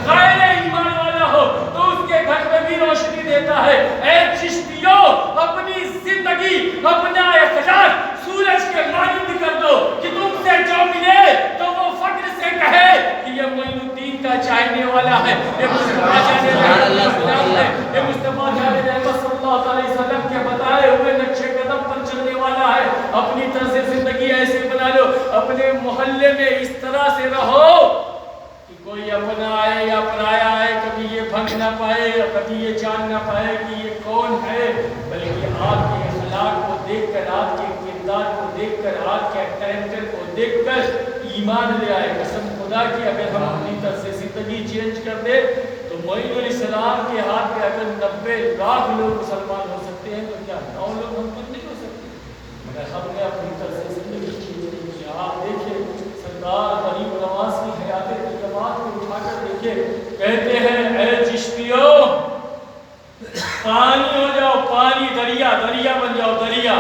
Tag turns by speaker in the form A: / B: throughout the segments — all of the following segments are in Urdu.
A: غیر ایمان والا ہو تو اس کے گھر میں بھی روشنی دیتا ہے. اپنی طرز زندگی ایسے بنا لو، اپنے محلے میں اس طرح سے رہو کہ کوئی اپنا آئے یا پرایا آئے کبھی یہ بھنگ نہ پائے یا کبھی یہ جان نہ پائے کہ یہ کون ہے، بلکہ آپ کے اخلاق کو دیکھ کر، آپ کے کردار کو دیکھ کر، آپ کے کریکٹر کو دیکھ کر ایمان لے آئے۔ قسم خدا کی اگر ہم اپنی طرز زندگی چینج کر دیں تو معین علیہ السلام کے ہاتھ پہ اگر 90 لاکھ لوگ مسلمان ہو سکتے ہیں تو کیا 9 لوگ ہم خود نہیں ہو سکتے؟ مگر ہم نے اپنی طرز زندگی چینج نہیں کیا۔ آپ دیکھیں سردار غریب نواز کی حیات طیبات کو اٹھا کر دیکھیں، کہتے ہیں اے چشتیوں پانی ہو جاؤ، پانی دریا، دریا بن جاؤ، دریا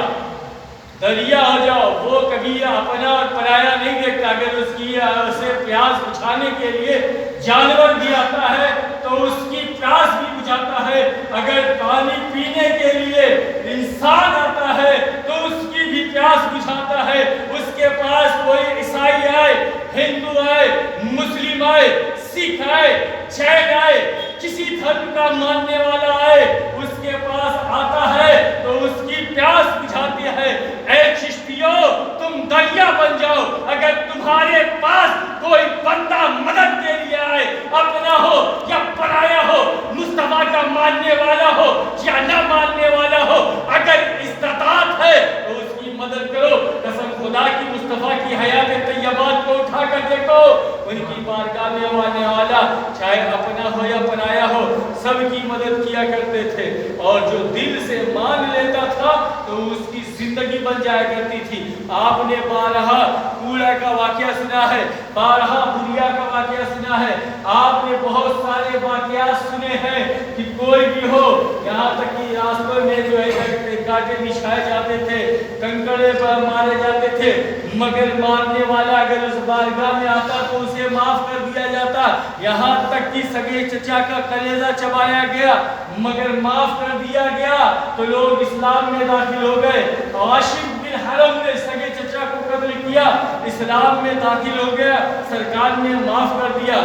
A: دریا ہو جاؤ۔ وہ کبھی اپنا اور پرایا نہیں دیکھتا، اگر اس کی اسے پیاس بجھانے کے لیے جانور بھی آتا ہے تو اس کی پیاس بھی بجھاتا ہے، اگر پانی پینے کے لیے انسان آتا ہے تو اس کی بھی پیاس بجھاتا ہے۔ اس کے پاس کوئی عیسائی آئے، ہندو آئے، مسلم آئے، سکھ آئے، جین آئے، کسی دھرم کا ماننے والا آئے، اس کے پاس آتا ہے تو اس کی پیاس بجھاتی ہے۔ اے چشتیوں تم دریا بن جاؤ، اگر تمہارے پاس کوئی بندہ مدد کے لیے آئے، اپنا ہو یا پرایا ہو، مصطفیٰ کا ماننے والا ہو یا نہ ماننے والا ہو، اگر استطاعت ہے تو اس کی مدد کرو۔ قسم خدا کی مصطفیٰ کی حیات طیبات کو اٹھا کر دیکھو، ان کی بارگاہ میں آنے والا چاہے اپنا ہو یا پرایا ہو سب کی مدد کیا کرتے تھے، اور جو دل سے مان لیتا تھا تو اس کی زندگی بن جایا کرتی تھی۔ آپ نے بارہا کوڑا کا واقعہ سنا ہے، بارہا بوریا کا واقعہ سنا ہے، آپ نے بہت سارے واقعات سنے ہیں کہ کوئی بھی ہو، یہاں تک کہ راستوں میں جو ہے کانٹے بچھائے جاتے تھے، کنکڑے مارے جاتے تھے، مگر مارنے والا اگر اس بارگاہ میں آتا تو اسے معاف کر دیا جاتا، یہاں تک کہ سگے چچا کا کلیجہ چبایا گیا مگر معاف کر دیا گیا تو لوگ اسلام میں داخل ہو گئے۔ عاشق بن حرم نے سگے چچا کو قتل کیا، اسلام میں داخل ہو گیا، سرکار نے معاف کر دیا۔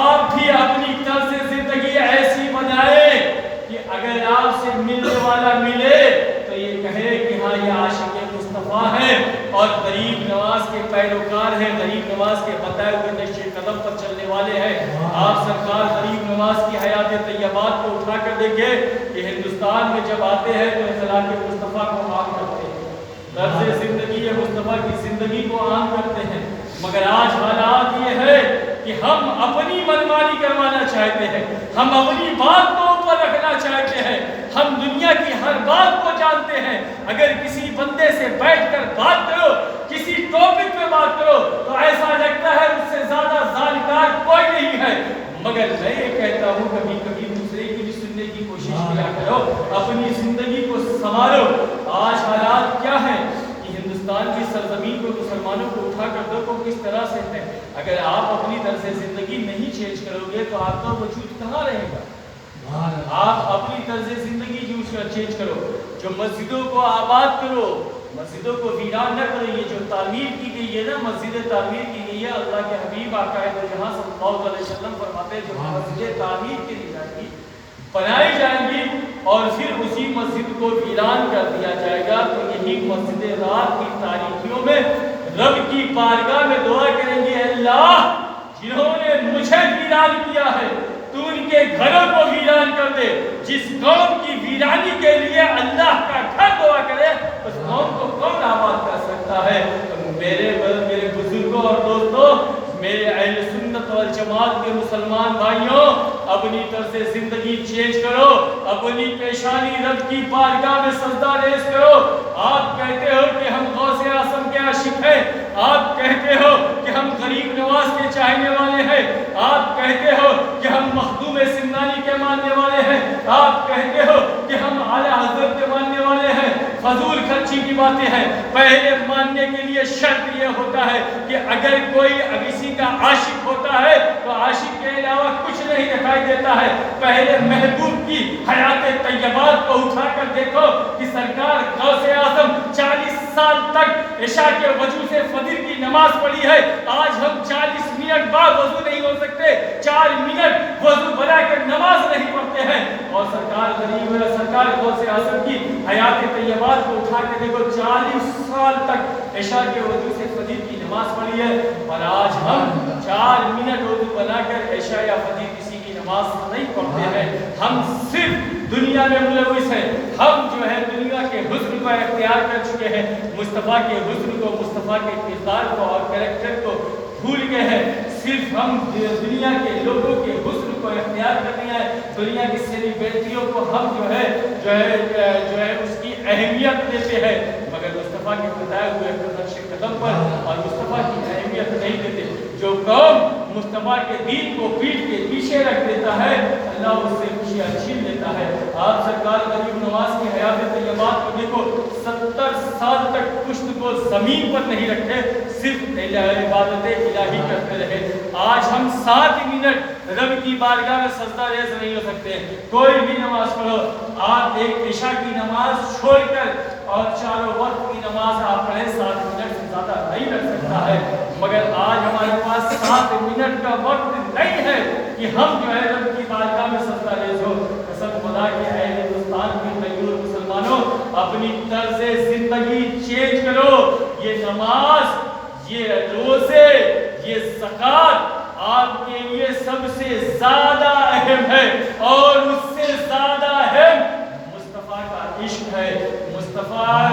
A: آپ بھی اپنی طرز زندگی ایسی بنائیں کہ اگر آپ سے ملنے والا ملے تو یہ کہے کہ ہاں یہ عاشق مصطفیٰ ہے اور غریب نواز کے پیروکار ہیں، غریب نواز کے بتائے ہوئے نقش قدم پر چلنے والے ہیں۔ آپ سرکار غریب نواز کی حیات طیبات کو اٹھا کر دیکھیں کہ ہندوستان میں جب آتے ہیں تو اخلاق مصطفیٰ کو عام کرتے ہیں، طرز زندگی مصطفیٰ کی زندگی کو عام کرتے ہیں، مگر آج حالات یہ ہے کہ ہم اپنی منمانی کروانا چاہتے ہیں، ہم اپنی بات کو اوپر رکھنا چاہتے ہیں، ہم دنیا کی ہر بات کو جانتے ہیں۔ اگر کسی بندے سے بیٹھ کر بات کرو، کسی ٹاپک پہ بات کرو تو ایسا لگتا ہے اس سے زیادہ جانکار کوئی نہیں ہے، مگر میں یہ کہتا ہوں کبھی کبھی دوسرے کی بھی سننے کی کوشش کیا کرو، اپنی زندگی کو سنوارو۔ آج حالات کیا ہیں کہ ہندوستان کی سرزمین کو مسلمانوں کو اٹھا کر دیکھو کس طرح سے ہے۔ اگر آپ اپنی طرز زندگی نہیں چینج کرو گے تو آپ کا وجود کہاں رہے گا؟ آپ اپنی طرز زندگی چینج کرو، جو مسجدوں کو آباد کرو، مسجدوں کو ویران نہ کرو۔ یہ جو تعمیر کی گئی ہے نا، مسجد تعمیر کی گئی ہے، اللہ کے حبیب آقا جہاں صلی اللہ علیہ وسلم فرماتے ہیں جو مسجد تعمیر کی جائے گی، بنائی جائیں گی اور پھر اسی مسجد کو ویران کر دیا جائے گا، تو یہی مسجد رات کی تاریکیوں میں رب کی بارگاہ میں دعا کریں گے، اللہ جنہوں نے مجھے ویران کیا ہے تو ان کے گھروں کو ویران کر دے۔ جس قوم کی ویرانی کے لیے اللہ کا گھر دعا کرے اس قوم کو کون آباد کر سکتا ہے؟ میرے بزرگوں اور دوستوں، میرے اہل سنت والجماعت کے مسلمان بھائیوں، اپنی طرز زندگی چینج کرو، اپنی پیشانی رب کی بارگاہ میں سجدہ ریز کرو۔ آپ کہتے ہو کہ ہم غوث اعظم کے عاشق ہیں، آپ کہتے ہو کہ ہم غریب نواز کے چاہنے والے ہیں، آپ کہتے ہو کہ ہم مخدوم سمنانی کے ماننے والے ہیں، آپ کہتے ہو کہ ہم اعلیٰ حضرت کے ماننے والے ہیں۔ فضول خرچی کی باتیں ہیں۔ پہلے ماننے کے لیے شرط یہ ہوتا ہے کہ اگر کوئی کسی کا عاشق ہوتا ہے تو عاشق کے علاوہ کچھ نہیں دکھائی دیتا ہے۔ پہلے محبوب کی حیات طیبات کو اٹھا کر دیکھو کہ سرکار غوث اعظم 40 سال تک عشاء کے وضو سے فجر کی کی نماز پڑھی ہے، آج ہم 40 منٹ بعد وضو نہیں ہو سکتے، 4 منٹ وضو بنا کر نماز نہیں پڑھتے ہیں۔ اور سرکار غریب ہے، سرکار غوث اعظم کی حیات طیبات کو اٹھا کے دیکھو، 40 سال تک عشاء کے وضو سے فجر کی نماز پڑھی ہے، اور آج ہم 4 منٹ وضو بنا کر عشاء یا فجر کسی کی نماز نہیں پڑھتے ہیں۔ ہم صرف دنیا میں ملوث ہیں، ہم جو ہے دنیا کے حسن کو اختیار کر چکے ہیں، مصطفیٰ کے حسن کو، مصطفیٰ کے کردار کو اور کریکٹر کو بھول گئے ہیں۔ صرف ہم دنیا کے لوگوں کے حسن کو اختیار کر لیا ہے، دنیا کی سیلیبریٹیوں کو ہم جو ہے اس کی اہمیت دیتے ہیں، مگر مصطفیٰ کے بتائے ہوئے نقش قدم پر اور مصطفیٰ کی اہمیت نہیں دیتے۔ جو قوم مصطفیٰ کے دین کو پیٹھ کے پیچھے رکھ دیتا ہے، اللہ اس سے خوشیاں چھین لیتا ہے۔ آپ سرکار غریب نواز کی حیات طیبات کو دیکھو، 70 سال تک پشت کو زمین پر نہیں رکھے، صرف عبادت الہی کرتے رہے۔ آج ہم 7 منٹ رب کی بارگاہ میں سجدہ ریز نہیں ہو سکتے۔ کوئی بھی نماز پڑھو، آپ ایک عشاء کی نماز چھوڑ کر اور چاروں وقت کی نماز آپ پڑھیں، 7 منٹ سے زیادہ نہیں لگ سکتا ہے، مگر آج ہمارے پاس 7 منٹ کا وقت نہیں ہے کہ ہم جو ہے رب کی بارگاہ میں سجدہ ریز ہو۔ قسم خدا کے اے ہندوستان کے غیور مسلمانوں، اپنی طرز زندگی چینج کرو۔ یہ نماز، یہ روزے، یہ زکوٰۃ آپ کے لیے سب سے زیادہ اہم ہے، اور اس سے زیادہ اہم مصطفیٰ کا عشق ہے، مصطفیٰ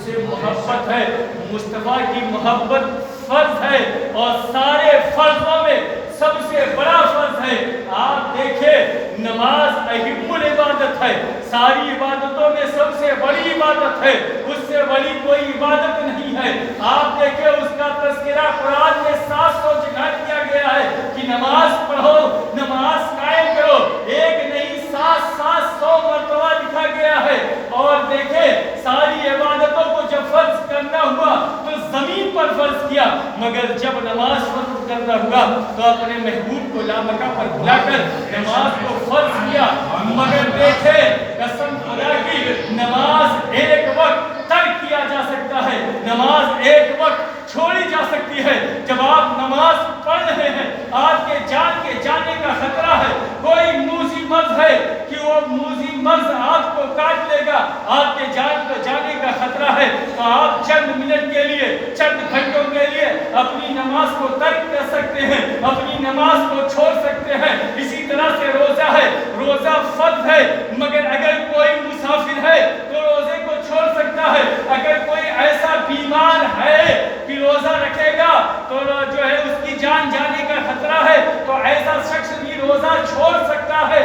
A: سے محبت ہے، مصطفیٰ کی محبت فرض ہے، اور سارے فرضوں میں سب سے بڑا فرض ہے۔ آپ دیکھیں، نماز اہم العبادت ہے، ساری عبادتوں میں سب سے بڑی عبادت ہے، اس سے بڑی کوئی عبادت نہیں ہے۔ آپ دیکھیں، اس کا تذکرہ قرآن میں 700 جگہ کیا گیا ہے کہ نماز پڑھو، نماز قائم کرو، ایک نہیں 700 مرتبہ لکھا گیا ہے۔ اور دیکھیں، ساری عبادتوں کو جب فرض کرنا ہوا تو زمین پر فرض کیا، مگر جب نماز فرض کرنا ہوا تو اپنے محبوب کو لامکہ پر بلا کر نماز کو فرض کیا۔ مگر دیکھیں، قسم خدا کی، نماز ایک وقت ترک کیا جا سکتا ہے، نماز ایک وقت چھوڑی جا سکتی ہے۔ جب آپ نماز پڑھ رہے ہیں، آپ کے جان کے جانے کا خطرہ ہے، کوئی موذی مرض ہے کہ وہ موذی مرض آپ کو کاٹ لے گا، آپ کے جان کو جانے کا خطرہ ہے، تو آپ چند منٹ کے لیے، چند گھنٹوں کے لیے اپنی نماز کو ترک کر سکتے ہیں، اپنی نماز کو چھوڑ سکتے ہیں۔ اسی طرح سے روزہ ہے، روزہ فرض ہے، مگر اگر کوئی مسافر ہے تو روزے کو چھوڑ سکتا ہے۔ اگر کوئی ایسا بیمار ہے کہ روزہ رکھے گا تو جو ہے اس کی جان جانے کا خطرہ ہے، تو ایسا شخص بھی روزہ چھوڑ سکتا ہے۔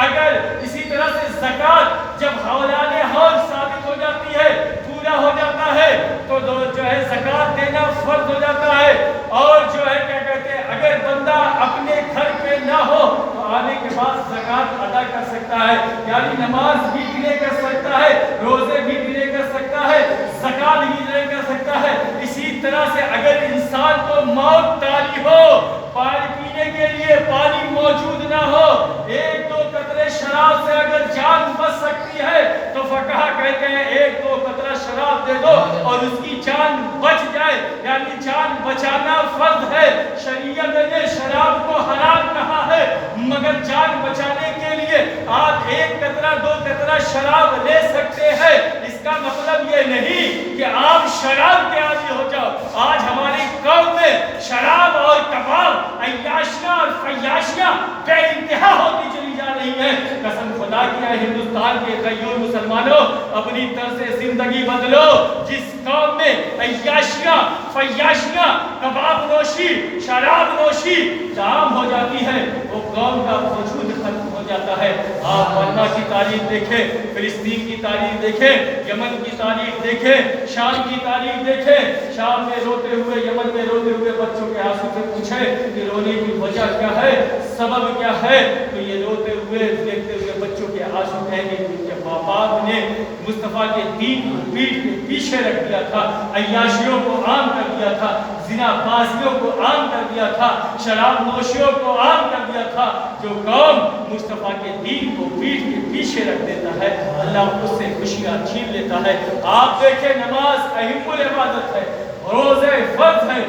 A: اگر اسی طرح سے زکوٰۃ جب حولان حول ثابت ہو جاتی ہے، پورا ہو جاتا ہے، تو جو ہے زکوٰۃ دینا فرض ہو جاتا ہے۔ اور جو ہے کیا کہتے ہیں، اگر بندہ اپنے گھر پہ نہ ہو تو آنے کے بعد زکوٰۃ ادا کر سکتا ہے، یعنی نماز بھی ڈیلے کر سکتا ہے، روزے بھی ڈیلے کر سکتا ہے، زکوٰۃ بھی ڈیلے کر سکتا ہے۔ اسی طرح سے اگر انسان کو موت طاری ہو، پانی پینے کے لیے پانی موجود نہ ہو، 1-2 قطرے شراب سے اگر جان بچ سکتی ہے تو فقہا کہتے ہیں 1-2 قطرہ شراب دے دو اور اس کی جان بچ جائے، یعنی جان بچانا فرض ہے۔ شریعت نے شراب کو حرام کہا ہے، مگر جان بچانے کے لیے آپ 1 قطرہ 2 قطرہ شراب لے سکتے ہیں۔ اس کا مطلب یہ نہیں کہ آپ شراب کے عادی ہو جاؤ۔ آج ہماری قوم میں شراب اور کباب، عیاشیاں اور فیاشیاں بے انتہا ہوتی چلی جا رہی ہیں۔ قسم خدا کی ہے ہندوستان کے غیور مسلمانوں، اپنی طرز زندگی بدلو۔ جس قوم میں عیاشیاں، فیاشیاں، کباب نوشی، شراب نوشی عام ہو جاتی ہے، وہ قوم کا وجود ختم ہو جاتا ہے۔ آپ برما کی تاریخ دیکھیں، فلسطین کی تاریخ دیکھیں، یمن کی تاریخ دیکھیں، شام کی تاریخ دیکھیں۔ شام میں روتے ہوئے، یمن میں روتے ہوئے بچوں کے آنسو سے پوچھیں کہ رونے کی وجہ کیا ہے، سبب کیا ہے، تو یہ روتے ہوئے، دیکھتے ہوئے بچوں کے آنسو کہیں گے کہ باپ نے مصطفیٰ کے دین کو پیٹھ کے پیچھے رکھ دیا تھا، عیاشیوں کو عام کر دیا تھا، زنا بازیوں کو عام کر دیا تھا، شراب نوشیوں کو عام کر دیا تھا۔ جو قوم مصطفیٰ کے دین کو پیٹھ کے پیچھے رکھ دیتا ہے، اللہ اس سے خوشیاں چھین لیتا ہے۔ آپ دیکھیں، نماز اہم العبادت ہے، روزے فرض ہے،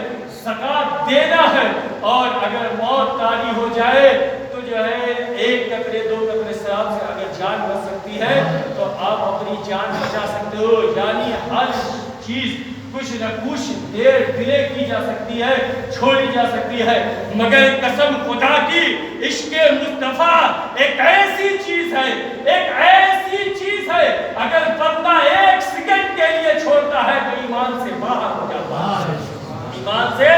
A: زکات دینا ہے، اور اگر موت طاری ہو جائے تو جو ہے 1 قطرے 2 قطرے شراب سے اگر جان بچ سکتی ہے تو آپ اپنی جان بچا سکتے ہو. یعنی ہر چیز کچھ نہ کچھ دیر ڈیلے کی جا سکتی ہے، چھوڑی جا سکتی ہے، مگر قسم خدا کی عشق مصطفیٰ ایک ایسی چیز ہے، ایک ایسی چیز ہے، اگر بندہ 1 سیکنڈ کے لیے چھوڑتا ہے تو ایمان سے باہر ہو جاتا ہے، ایمان سے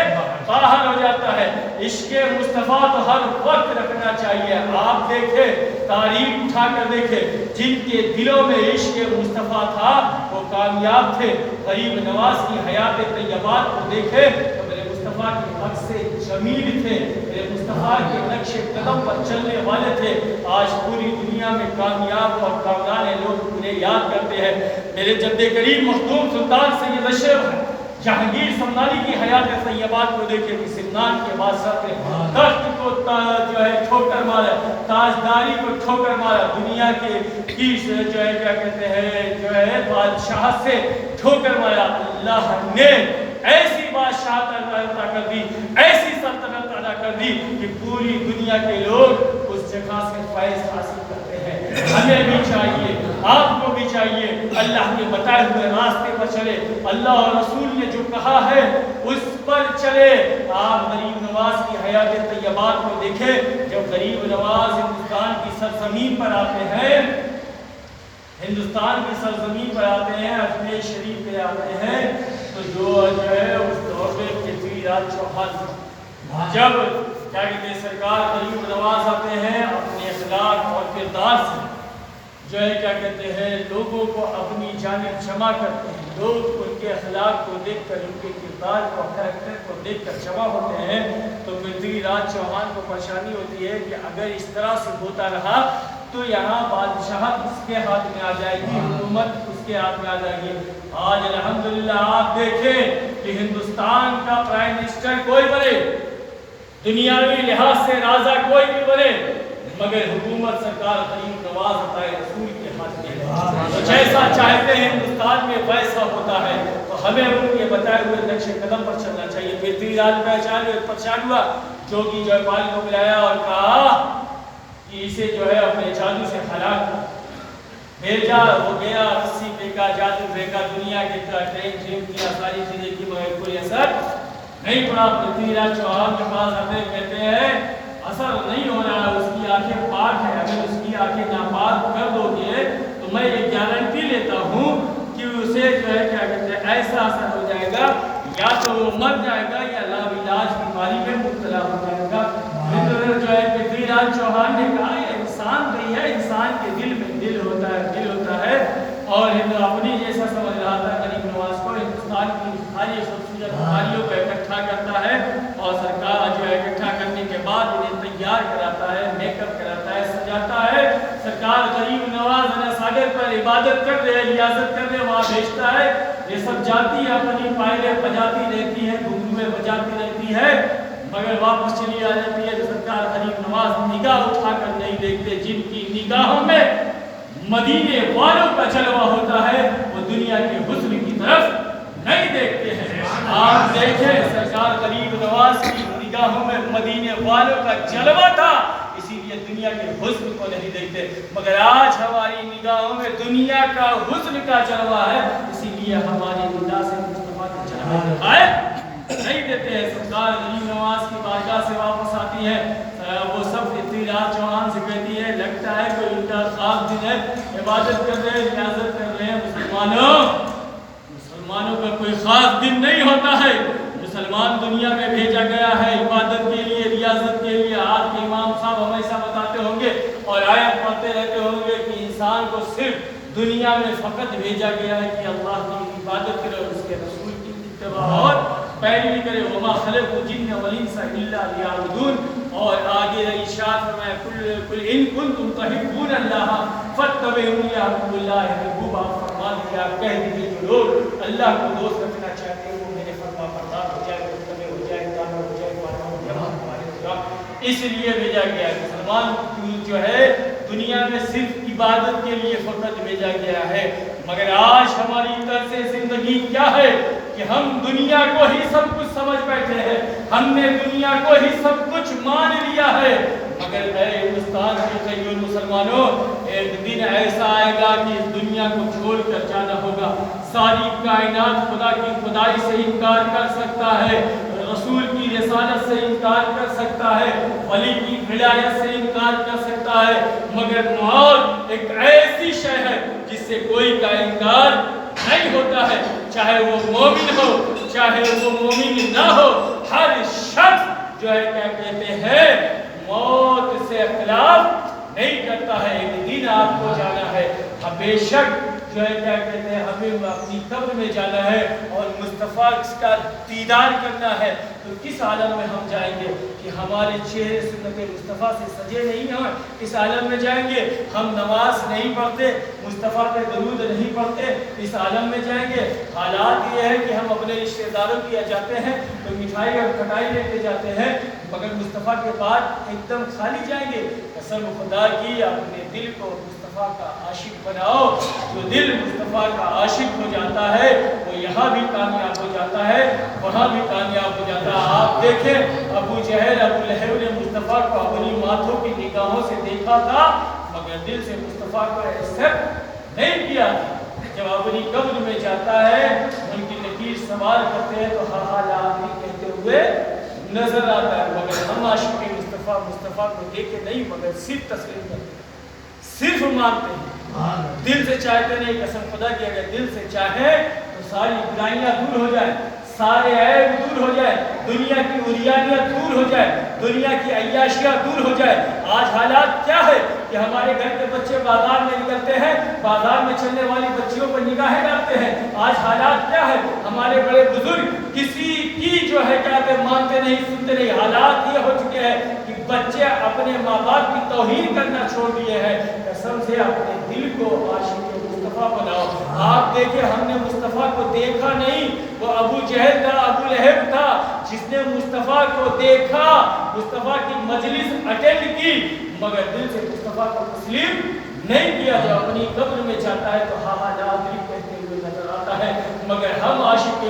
A: باہر ہو جاتا ہے. عشق مصطفیٰ تو ہر وقت رکھنا چاہیے. آپ دیکھیں، تاریخ اٹھا کر دیکھیں، جن کے دلوں میں عشق مصطفیٰ تھا وہ کامیاب تھے. غریب نواز کی حیات طیبات کو دیکھیں تو میرے مصطفیٰ کے حق سے جمیل تھے، میرے مصطفیٰ کے نقش قدم پر چلنے والے تھے. آج پوری دنیا میں کامیاب اور کامران لوگ انہیں یاد کرتے ہیں. میرے جد کریم مخدوم سلطان سید اشرف جہانگیر سمنانی کی حیات طیبات کو دیکھیں کہ سمنان کے بادشاہ تھے، تخت کو جو ہے ٹھوکر مارا، تاجداری کو ٹھوکر مارا، دنیا کے جو ہے کیا کہتے ہیں جو ہے بادشاہ سے ٹھوکر مارا. اللہ نے ایسی بادشاہت عطا کر دی، ایسی سلطنت عطا کر دی کہ پوری دنیا کے لوگ اس جگہ سے فیض حاصل کرتے ہیں. ہمیں بھی چاہیے، آپ کو بھی چاہیے اللہ کے بتائے ہوئے راستے پر چلے، اللہ اور رسول نے جو کہا ہے اس پر چلے. آپ غریب نواز کی حیات طیبات کو دیکھیں. جب غریب نواز ہندوستان کی سرزمین پر آتے ہیں، ہندوستان کی سرزمین پر آتے ہیں، اجمیر شریف پہ آتے ہیں، تو جو ہے اس دور میں پرتھوی راج چوہان جب کیا کہتے ہیں سرکار غریب نواز آتے ہیں اپنے اخلاق اور کردار سے جو ہے کیا کہتے ہیں لوگوں کو اپنی جانب جمع کرتے ہیں. لوگ ان کے اخلاق کو دیکھ کر، ان کے کردار کو، کریکٹر کو دیکھ کر جمع ہوتے ہیں. تو پرتھوی راج چوہان کو پریشانی ہوتی ہے کہ اگر اس طرح سے ہوتا رہا تو یہاں بادشاہت اس کے ہاتھ میں آ جائے گی، حکومت اس کے ہاتھ میں آ جائے گی. آج الحمدللہ آپ دیکھیں کہ ہندوستان کا پرائم منسٹر کوئی بنے، دنیاوی لحاظ سے راجہ کوئی بھی بنے، مگر حکومت سرکار غریب نواز عطائے رسول کے ہاتھ میں ہے. تو جیسا چاہتے ہیں ہندوستان میں ویسا ہوتا ہے. تو ہمیں ان کے بتائے ہوئے نقش قدم پر چلنا چاہیے. پرتھوی راج پریشان ہوا، جوگی جیپال کو بلایا اور کہا کہ اسے جو ہے اپنے جادو سے ہلاک کر بھیجا. وہ گیا، رسی پھینکا، جادو پھینکا، دنیا کے ٹرین کیا، ساری چیزیں کی، مگر کوئی اثر نہیں پڑا. پرتھوی راج چوہان کے پاس آتے کہتے ہیں اثر نہیں ہو رہا ہے، اس کی آنکھیں پاک ہیں، اگر اس کی آنکھیں ناپاک کر دو گے تو میں یہ گارنٹی لیتا ہوں کہ اسے جو ہے کیا کہتے ہیں ایسا اثر ہو جائے گا، یا تو وہ مر جائے گا یا لاعلاج بیماری میں مبتلا ہو جائے گا. پھر جو ہے پرتھوی راج چوہان نے کہا یہ انسان نہیں ہے، انسان کے دل میں دل ہوتا ہے. اور اپنی جیسا سمجھ رہا تھا غریب نواز کو، ہندوستان کی ساری خوبصورت بیماریوں کو اکٹھا کرتا ہے اور سرکار جو ہے اکٹھا کرنے کے بعد انہیں تیار کراتا ہے، میک اپ کراتا ہے، سجاتا ہے. سرکار غریب نواز ساگر پر عبادت کر رہے، ریاضت کر رہے، وہاں بھیجتا ہے. یہ سب جاتی ہے، اپنی پائلیں بجاتی رہتی ہے، گھنگرویں بجاتی رہتی ہے، مگر واپس چلی آ جاتی ہے. تو سرکار غریب نواز نگاہ اٹھا کر نہیں دیکھتے. جن کی نگاہوں میں مدینے والوں کا جلوہ ہوتا ہے وہ دنیا کے حسن کی طرف نہیں دیکھتے ہیں. آپ دیکھیں سرکار غریب نواز کی نگاہوں میں مدینے والوں کا جلوہ تھا، اسی لیے دنیا کے حسن کو نہیں دیکھتے. مگر آج ہماری نگاہوں میں دنیا کا حسن کا جلوہ ہے، اسی لیے ہماری نگاہ سے مصطفیٰ کا جلوہ ہے نہیں دیتے ہیں. سرکار غریب نواز کی بارگاہ سے واپس آتی ہے، وہ سب پرتھوی راج چوہان سے کہتی ہے لگتا ہے کوئی ان کا خاص دن ہے، عبادت کر رہے ہیں، ریاضت کر رہے ہیں. مسلمانوں کا کوئی خاص دن نہیں ہوتا ہے. مسلمان دنیا میں بھیجا گیا ہے عبادت کے لیے، ریاضت کے لیے. آج کے امام صاحب ہمیشہ بتاتے ہوں گے اور آیت پڑھتے رہتے ہوں گے کہ انسان کو صرف دنیا میں فقط بھیجا گیا ہے کہ اللہ کی عبادت کرے اور اس کے رسول کی اتباع اور پیروی کرے. وما خلقت الجن والانس الا لیعبدون. اور آگے ارشاد فرمایا قل ان کنتم تحبون اللہ فاتبعونی احببکم اللہ. محبوب آپ فرما دیجیے، آپ کہہ دیجیے جو لوگ اللہ کو دوست رکھنا چاہتے ہیں وہ میرے فرما بردار ہو جائے، متبع ہو جائے، تابع ہو جائے، فاتح ہو جائے، ہمارے خدا. اس لیے بھیجا گیا ہے. مسلمان جو ہے دنیا میں صرف عبادت کے لیے فقط بھیجا گیا ہے. مگر آج ہماری طرز زندگی کیا ہے؟ کہ ہم دنیا کو ہی سب کچھ سمجھ بیٹھے ہیں، ہم نے دنیا کو ہی سب کچھ مان لیا ہے، مگر اے ہندوستان کے کئی مسلمانوں، ایک دن ایسا آئے گا کہ اس دنیا کو چھوڑ کر جانا ہوگا۔ ساری کائنات خدا کی خدائی سے انکار کر سکتا ہے، رسول کی رسالت سے انکار کر سکتا ہے، ولی کی ولایت سے انکار کر سکتا ہے، مگر موت ایک ایسی شے ہے جس سے کوئی کا انکار نہیں ہوتا ہے، چاہے وہ مومن ہو چاہے وہ مومن نہ ہو، ہر شخص جو ہے کیا کہتے ہیں موت سے اختلاف نہیں کرتا ہے۔ ایک دن آپ کو جانا ہے، بے شک جو ہے کیا کہتے ہیں ہمیں اپنی قبر میں جانا ہے اور مصطفیٰ کا دیدار کرنا ہے، تو کس عالم میں ہم جائیں گے کہ ہمارے چہرے سنت مصطفیٰ سے سجے نہیں ہیں؟ اس عالم میں جائیں گے ہم نماز نہیں پڑھتے، مصطفیٰ پہ درود نہیں پڑھتے، اس عالم میں جائیں گے حالات یہ ہے کہ ہم اپنے رشتہ داروں کی جاتے ہیں تو مٹھائی اور کھٹائی لے کے جاتے ہیں، مگر مصطفیٰ کے بعد ایک دم خالی جائیں گے۔ قسم خدا کی اپنے دل کو مصطفیٰ کا عاشق بناؤ، جو دل مصطفیٰ کا عاشق ہو جاتا ہے وہ یہاں بھی کامیاب ہو جاتا ہے، وہاں بھی کامیاب ہو جاتا ہے۔ آپ دیکھیں ابو جہل ابو لہب نے مصطفیٰ کو اپنی ماتھوں کی نگاہوں سے دیکھا تھا مگر دل سے مصطفیٰ کو ایکسپٹ نہیں کیا تھا۔ جب اپنی قبر میں جاتا ہے ان کی لکیر سوال کرتے ہیں تو ہاں لا کہتے ہوئے نظر آتا ہے، مگر ہم عاشق مصطفیٰ کو دیکھے نہیں مگر صرف تسلیم کرتے ہیں، صرف مانتے ہیں، دل سے چاہتے نہیں۔ قسم خدا کی اگر دل سے چاہے تو ساری برائیاں دور ہو جائیں، سارے عیب دور ہو جائے، دنیا کی عریانیت دور ہو جائے، دنیا کی عیاشیاں دور ہو جائے۔ آج حالات کیا ہے کہ ہمارے گھر کے بچے بازار میں نکلتے ہیں، بازار میں چلنے والی بچیوں پر نگاہیں ڈالتے ہیں۔ آج حالات کیا ہے ہمارے بڑے بزرگ کسی کی جو ہے کیا کہ مانتے نہیں سنتے نہیں۔ حالات یہ ہو چکے ہیں کہ بچے اپنے ماں باپ کی توہین کرنا چھوڑ دیے ہیں۔ قسم سے اپنے دل کو عاشق مصطفیٰ بناؤ۔ آپ دیکھیں ہم نے مصطفیٰ کو دیکھا نہیں، وہ ابو جہل تھا، ابو لہب تھا جس نے مصطفیٰ کو دیکھا، مصطفیٰ کی مجلس اٹینڈ کی مگر دل سے مصطفیٰ کو تسلیم نہیں کیا۔ جو اپنی قبر میں جاتا ہے تو ہاں لا ادری کہتے ہوئے نظر آتا ہے، مگر ہم عاشق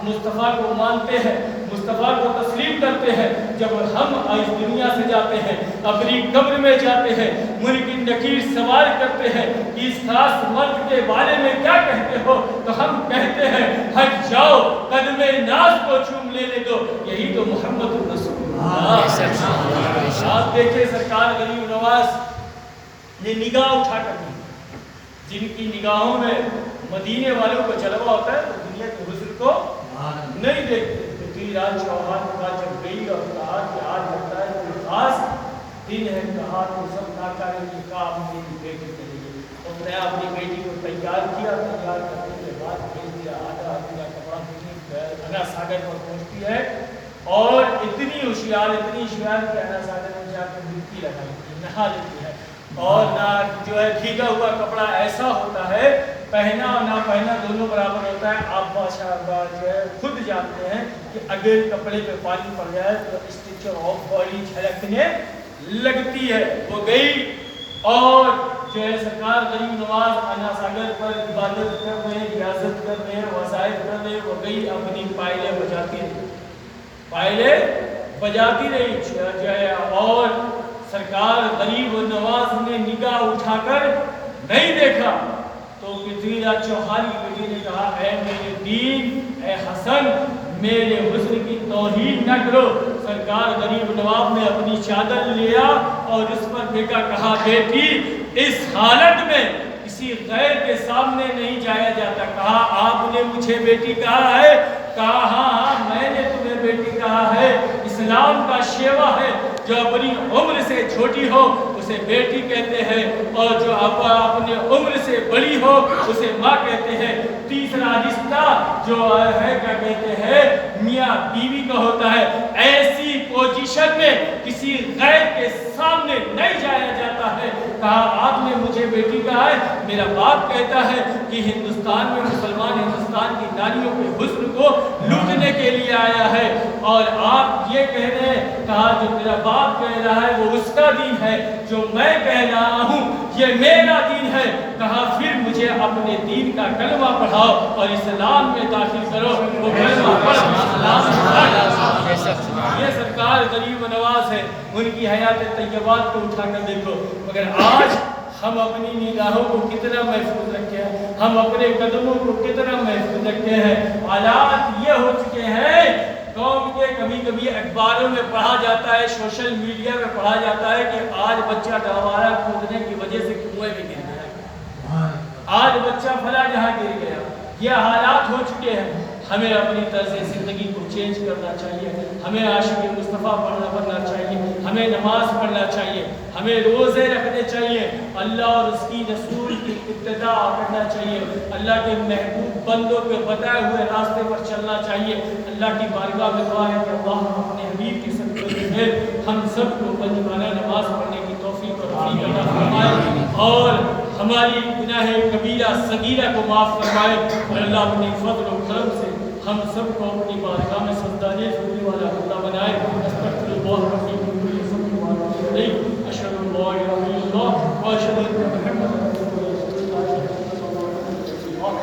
A: مصطفیٰ کو مانتے ہیں، مصطفیٰ کو تسلیم کرتے ہیں۔ جب ہم اس دنیا سے جاتے ہیں اپنی قبر میں جاتے ہیں، منکر نکیر سوال کرتے ہیں کہ اس خاص مرد کے بارے میں کیا کہتے ہو، تو ہم کہتے ہیں ہٹ جاؤ قدم ناز کو چوم لینے دو، یہی تو محمد الرسول اللہ۔ آپ دیکھیں سرکار غریب نواز نے نگاہ اٹھا کر دی، جن کی نگاہوں میں مدینے والوں کو جلوہ ہوتا ہے تو دنیا کے حضور کو نہیں دیکھتے۔ پرتھوی چوہان کے بعد جب گئی اور کہا کہ آج لگتا ہے کوئی خاص دن ہے، کہا تو سب ناکارے نے کہا اپنی بیٹی کے لیے، اس نے اپنی بیٹی کو تیار کیا، تیار کرنے کے بعد بھیج دیا، آدھا آدھا کپڑا انا ساگر پر پہنچتی ہے اور اتنی ہوشیار کہ انا ساگر میں جا کے ڈبکی لگائی، نہا لیتی ہے، اور نہ جو ہے بھیگا ہوا کپڑا ایسا ہوتا ہے پہنا اور نہ پہنا دونوں برابر ہوتا ہے۔ آپ جو ہے خود جانتے ہیں کہ اگر کپڑے پہ پانی پڑ جائے تو اسٹرکچر آف باڈی جھلکنے لگتی ہے۔ وہ گئی اور جو ہے سرکار غریب نواز انا ساگر پر عبادت کرنے، ریاضت کرنے، وظائف کرنے وہ گئی، اپنی پائلیں بجاتی رہی جو ہے، اور سرکار غریب نواز نے نگاہ اٹھا کر نہیں دیکھا تو پرتھوی راج چوہان کی بیٹی نے کہا اے میرے دین، اے حسن میرے حسن کی توہین نہ کرو۔ سرکار غریب نواز نے اپنی چادر لیا اور اس پر پھینکا، کہا بیٹی اس حالت میں کسی غیر کے سامنے نہیں جایا جاتا۔ کہا آپ نے مجھے بیٹی کہا ہے؟ کہا ہاں میں نے تمہیں بیٹی کہا ہے۔ اسلام کا شیوا ہے جو اپنی عمر سے چھوٹی ہو اسے بیٹی کہتے ہیں، اور جو اپنے عمر سے بڑی ہو اسے ماں کہتے ہیں۔ تیسرا رشتہ جو ہے کیا کہتے ہیں میاں بیوی کا ہوتا ہے۔ ایسی پوزیشن میں کسی غیر کے سامنے نہیں جایا جاتا ہے۔ کہا آپ نے مجھے بیٹی کہا ہے؟ میرا باپ کہتا ہے کہ ہندوستان میں مسلمان ہندوستان کی ناریوں کے حسن کو لوٹنے کے لیے آیا ہے، اور آپ یہ کہہ رہے ہیں، کہا جو میرا باپ کہہ رہا ہے وہ اس کا دین ہے، جو میں کہہ رہا ہوں یہ میرا دین ہے۔ کہا پھر مجھے اپنے دین کا کلمہ پڑھاؤ اور اسلام میں داخل کرو۔ وہ کلمہ پڑھ اسلام میں یہ سرکار غریب نواز ہے، ان کی حیات طیبات کو اٹھا کر دیکھو۔ مگر آج ہم اپنی نگاہوں کو کتنا محفوظ رکھے ہیں، ہم اپنے قدموں کو کتنا محفوظ رکھے ہیں۔ حالات یہ ہو چکے ہیں، قوم کے کبھی کبھی اخباروں میں پڑھا جاتا ہے، سوشل میڈیا میں پڑھا جاتا ہے کہ آج بچہ ڈھوارا کودنے کی وجہ سے کنویں میں گر گیا، آج بچہ فلاں جہاں گر گیا۔ یہ حالات ہو چکے ہیں۔ ہمیں اپنی طرز زندگی کو چینج کرنا چاہیے، ہمیں عاشق مصطفیٰ بننا چاہیے، ہمیں نماز پڑھنا چاہیے، ہمیں روزے رکھنے چاہیے، اللہ اور اس کی رسول کی اتباع کرنا چاہیے، اللہ کے محبوب بندوں کے بتائے ہوئے راستے پر چلنا چاہیے۔ اللہ کی بارگاہ میں دعا ہے کہ اللہ اپنے حبیب کی صدقے میں ہم سب کو وجیبانہ نماز پڑھنے کی توفیق اور رفیق عطا فرمائے، اور ہماری گناہ کبیرہ صغیرہ کو معاف فرمائے، اور اللہ اپنی فضل و کرم سے ہم سب کو اپنی بارگاہ میں سجدہ ذولی والا بندہ بنائے۔ استغفر اللہ ربی من کل ذنب و اتوب الیہ، اشہد ان لا الہ الا اللہ و اشہد ان محمد